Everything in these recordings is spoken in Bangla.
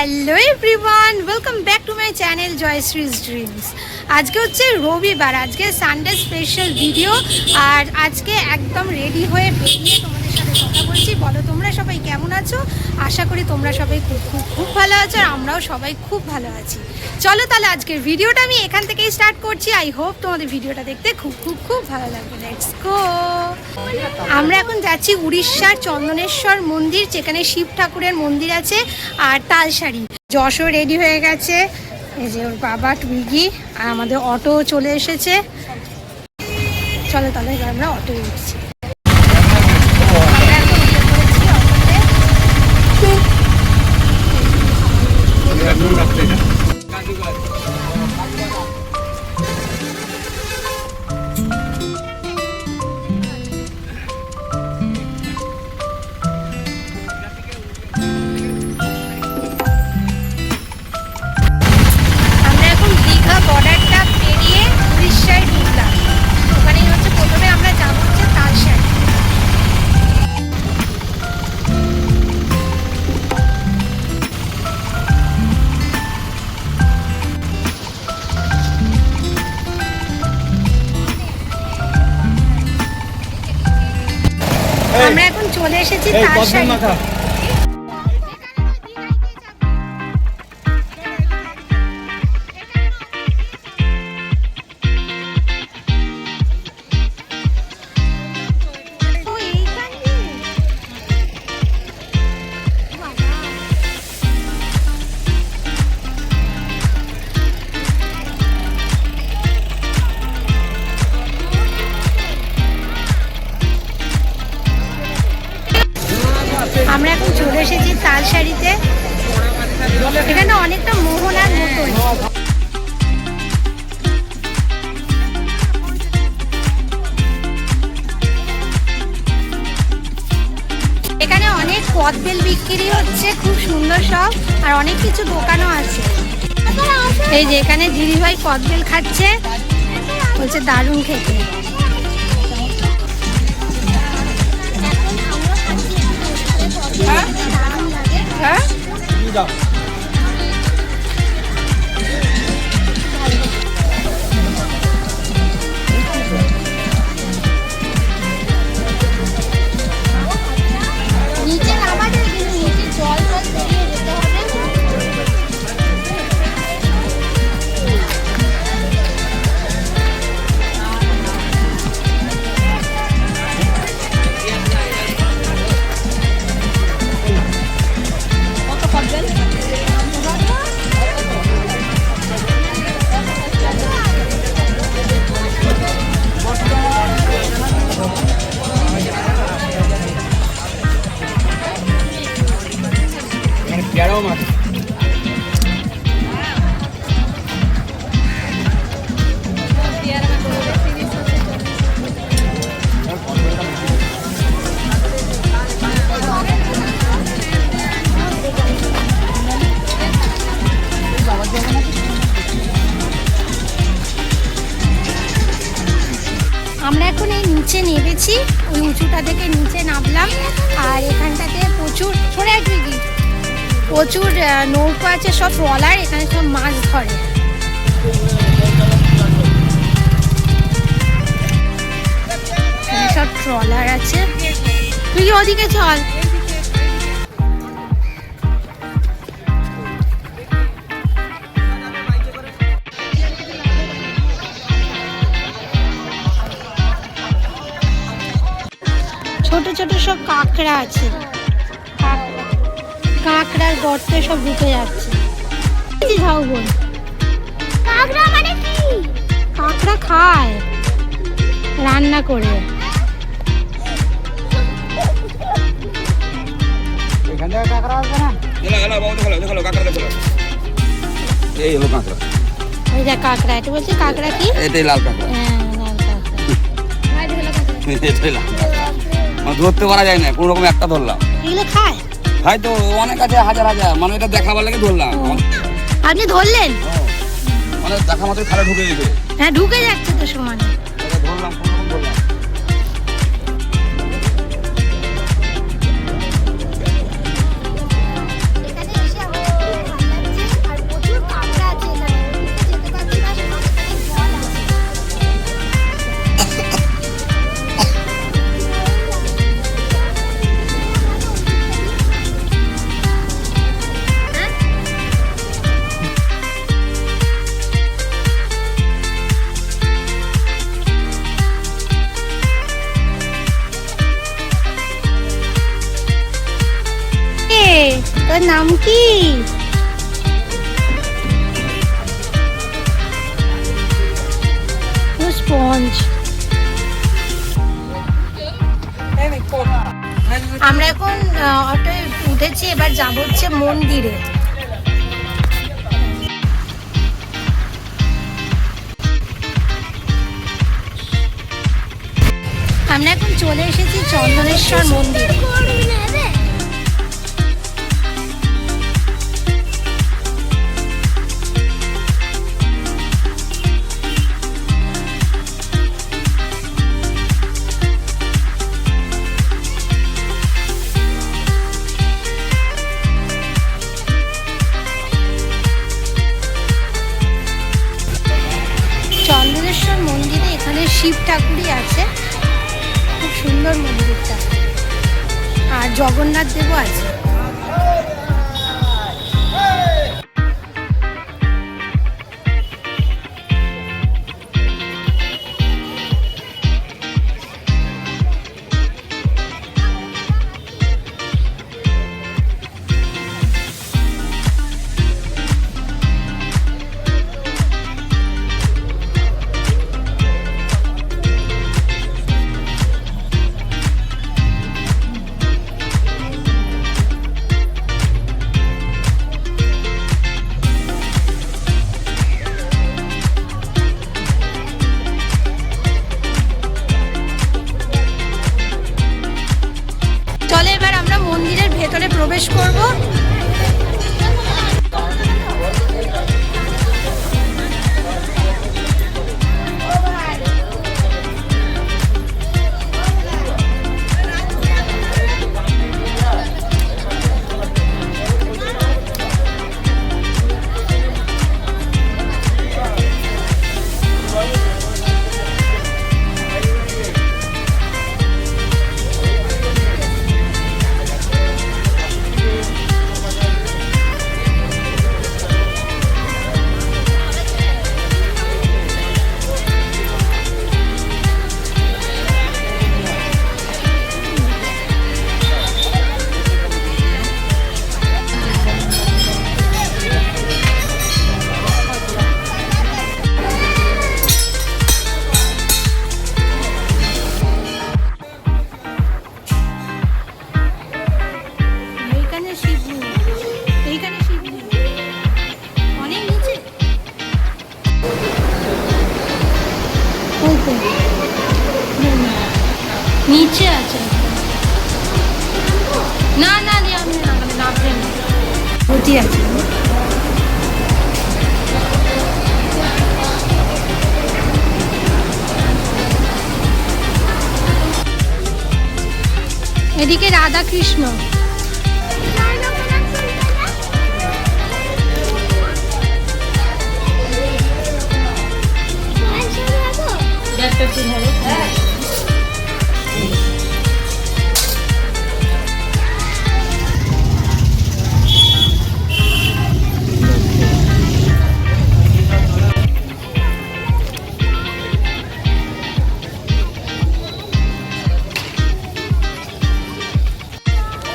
Hello everyone, welcome back to my channel Joyshree's dreams. আজকে হচ্ছে রবিবার, আজকে সানডে স্পেশাল ভিডিও। আর আজকে একদম রেডি হয়ে বেরিয়ে তোমাদের সাথে কথা বলছি। বলো তোমরা সবাই কেমন আছো? আশা করি তোমরা সবাই খুব খুব খুব ভালো আছো, আর আমরাও সবাই খুব ভালো আছি। চলো তাহলে আজকের ভিডিওটা আমি এখান থেকেই স্টার্ট করছি। আই হোপ তোমাদের ভিডিওটা দেখতে খুব খুব খুব ভালো লাগবে। Let's go. আমরা এখন যাচ্ছি উড়িষ্যার চন্দনেশ্বর মন্দির, যেখানে শিব ঠাকুরের মন্দির আছে, আর তালসারি। যশও রেডি হয়ে গেছে, এই যে ওর বাবা টুইগি, আর আমাদের অটো চলে এসেছে। চলো তাহলে এবার আমরা অটো উঠছি। আমরা এখন চলে এসেছি তালসারি। আমরা এখন চলে এসেছি তালসারিতে। এখানে অনেকটা মোহনার মতন। এখানে অনেক কদবেল বিক্রি হচ্ছে, খুব সুন্দর সব, আর অনেক কিছু দোকানও আছে। এই যে এখানে দিদিভাই কদবেল খাচ্ছে, বলছে দারুণ খেতে। হ্যাঁ নিচে নামা যায়, কিন্তু নিচে জল বেরিয়ে যেতে হবে। আমরা এখন এই নিচে নেমেছি, ওই উঁচুটা থেকে নিচে নামলাম। আর এখানটাতে প্রচুর প্রচুর নৌকা আছে, সব ট্রলার, এখানে সব মাছ ধরে। সব ট্রলার আছে। তুই ওদিকে চল। ছোট ছোট সব কাঁকড়া আছে, কাঁকড়ার গর্তে সব ঢুকে যাচ্ছে। কাঁকড়া মানে কি? কাঁকড়া খায় রান্না করে। ওই যে কাঁকড়া, এটা বলছে কাঁকড়া কি? এটাই লাল কাঁকড়া। হ্যাঁ, লাল কাঁকড়া। ধরতে পারা যায় না, কোন রকম একটা ধরলাম। এগুলো খায়? খাই তো, অনেক আছে, হাজার হাজার। মানে এটা দেখাবার লাগে ধরলাম। আপনি ধরলেন? মানে দেখা মাত্র খালে ঢুকে গেছে। হ্যাঁ, ঢুকে যাচ্ছে তো সমানে। ধরলাম, কোন রকম ধরলাম। তোর নাম কি? স্পঞ্জ। আমরা এখন অটোয় উঠেছি, এবার যাবো হচ্ছে মন্দিরে। আমরা এখন চলে এসেছি চন্দনেশ্বর মন্দির। চন্দনেশ্বর মন্দিরে এখানে শিব ঠাকুরই আছে, খুব সুন্দর মন্দিরটা, আর জগন্নাথ দেবও আছে। চলে এবার আমরা মন্দিরের ভেতরে প্রবেশ করব। নিচে আছে না না নামবেন ভর্তি আছে। এদিকে রাধা কৃষ্ণ।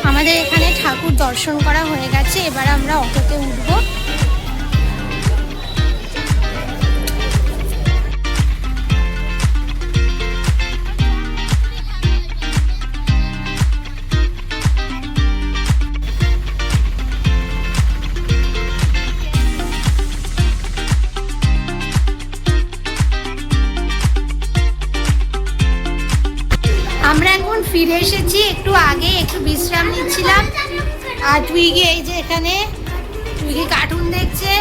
আমাদের এখানে ঠাকুর দর্শন করা হয়ে গেছে, এবার আমরা অটোতে উঠবো। আমরা এখন ফিরে এসেছি, একটু আগে একটু বিশ্রাম নিচ্ছিলাম। আর টুইগি এই যে এখানে টুইগি কার্টুন দেখছে।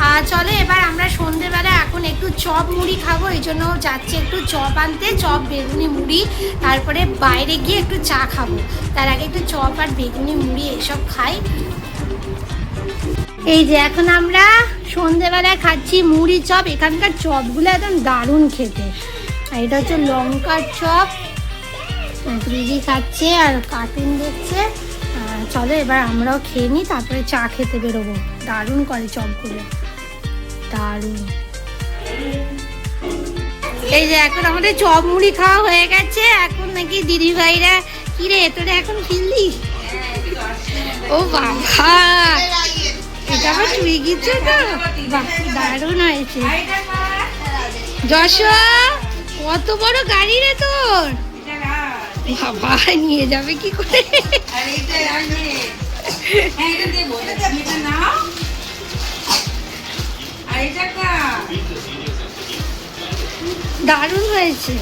আর চলো এবার আমরা সন্ধেবেলা এখন একটু চপ মুড়ি খাবো, এই জন্য যাচ্ছি একটু চপ আনতে, চপ বেগুনি মুড়ি, তারপরে বাইরে গিয়ে একটু চা খাবো। তার আগে একটু চপ আর বেগুনি মুড়ি এইসব খাই। এই যে এখন আমরা সন্ধেবেলায় খাচ্ছি মুড়ি চপ। এখানকার চপগুলো একদম দারুণ খেতে। আর এটা হচ্ছে লঙ্কার চপ। টুইগি খাচ্ছে আর কার্টুন দেখছে। চলো এবার আমরাও খেয়ে নিই, তারপরে চা খেতে বেরোবো। দারুণ করে চপগুলো, দারুণ। এই যে এখন আমাদের চপ মুড়ি খাওয়া হয়ে গেছে। এখন নাকি দিদি ভাইরা, কিরে তোরা এখন ফিরলি? ও বাবা, এটা আবার তুই গিয়েছে তো, বাহ দারুণ হয়েছে। যশোয়া, কত বড় গাড়ি রে তোর, বাবা নিয়ে যাবে কি করে? দারুণ হয়েছে।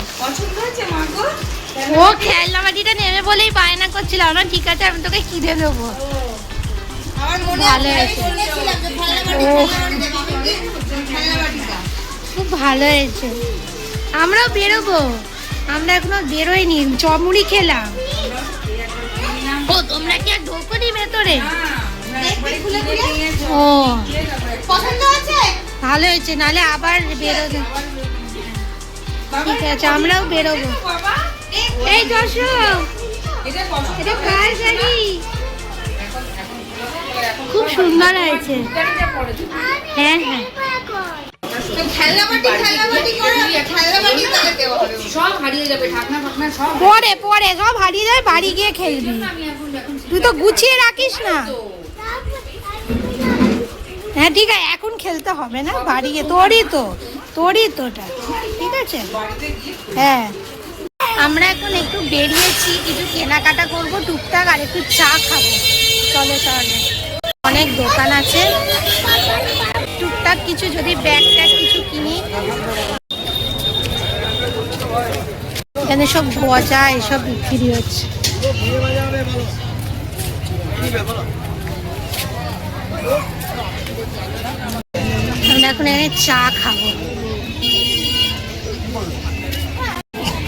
ও খেলনা বাটিটা নেবে বলেই বায়না করছিল, না ঠিক আছে আমি তোকে কিনে দেবো। ভালো হয়েছে, ও খুব ভালো হয়েছে। আমরাও বেরোবো, আমরা এখনো বেরোইনি, চমুড়ি খেলাম। ও তোমরা কি আর ঢোকনি ভেতরে? ও পছন্দ আছে, ভালো হয়েছে, নালে আবার বেরোবে। ঠিক আছে আমরাও বেরোবো। এই যশো, এটা কার গাড়ি? খুব সুন্দর হয়েছে। হ্যাঁ হ্যাঁ, পরে পরে সব হারিয়ে যাবে, বাড়ি গিয়ে খেলবি। তুই তো গুছিয়ে রাখিস না। হ্যাঁ ঠিক আছে, এখন খেলতে হবে না, বাড়ি গিয়ে তোরই তোটা, ঠিক আছে। হ্যাঁ আমরা এখন একটু বেরিয়েছি, কিছু কেনাকাটা করব টুকটাক, আর একটু চা খাবো। চলো তাহলে, অনেক দোকান আছে, টুকটাক কিছু যদি ব্যাগ ট্যাগ কিছু কিনি। এখানে সব গজা এসব বিক্রি হচ্ছে। আমরা এখন এখানে চা খাবো।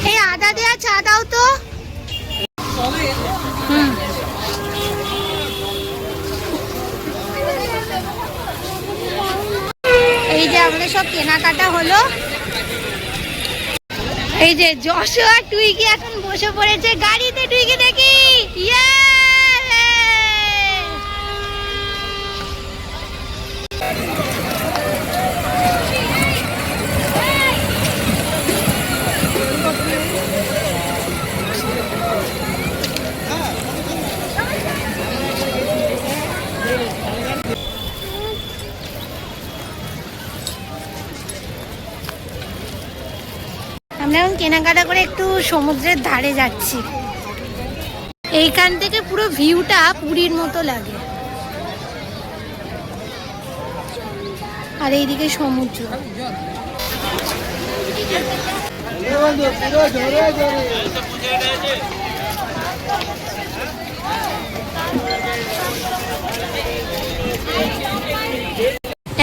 এই আদা দেয়া চা দাও তো। এই যে আমাদের সব কেনাকাটা হলো। এই যে যশোয়া টুইকি এখন বসে পড়েছে গাড়িতে, টুইকি দেখি। আমরা এখন কেনাকাটা করে একটু সমুদ্রের ধারে যাচ্ছি। এইখান থেকে পুরো ভিউটা পুরীর মতো লাগে, আর এইদিকে সমুদ্র।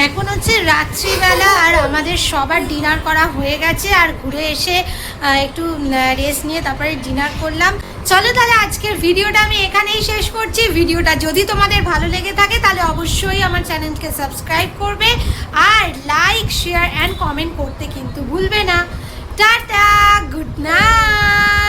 এখন হচ্ছে রাত্রিবেলা, আর আমাদের সবার ডিনার করা হয়ে গেছে, আর ঘুরে এসে একটু রেস্ট নিয়ে তারপরে ডিনার করলাম। চলো তাহলে আজকের ভিডিওটা আমি এখানেই শেষ করছি। ভিডিওটা যদি তোমাদের ভালো লেগে থাকে তাহলে অবশ্যই আমার চ্যানেলকে সাবস্ক্রাইব করবে, আর লাইক শেয়ার অ্যান্ড কমেন্ট করতে কিন্তু ভুলবে না। Tata, good night.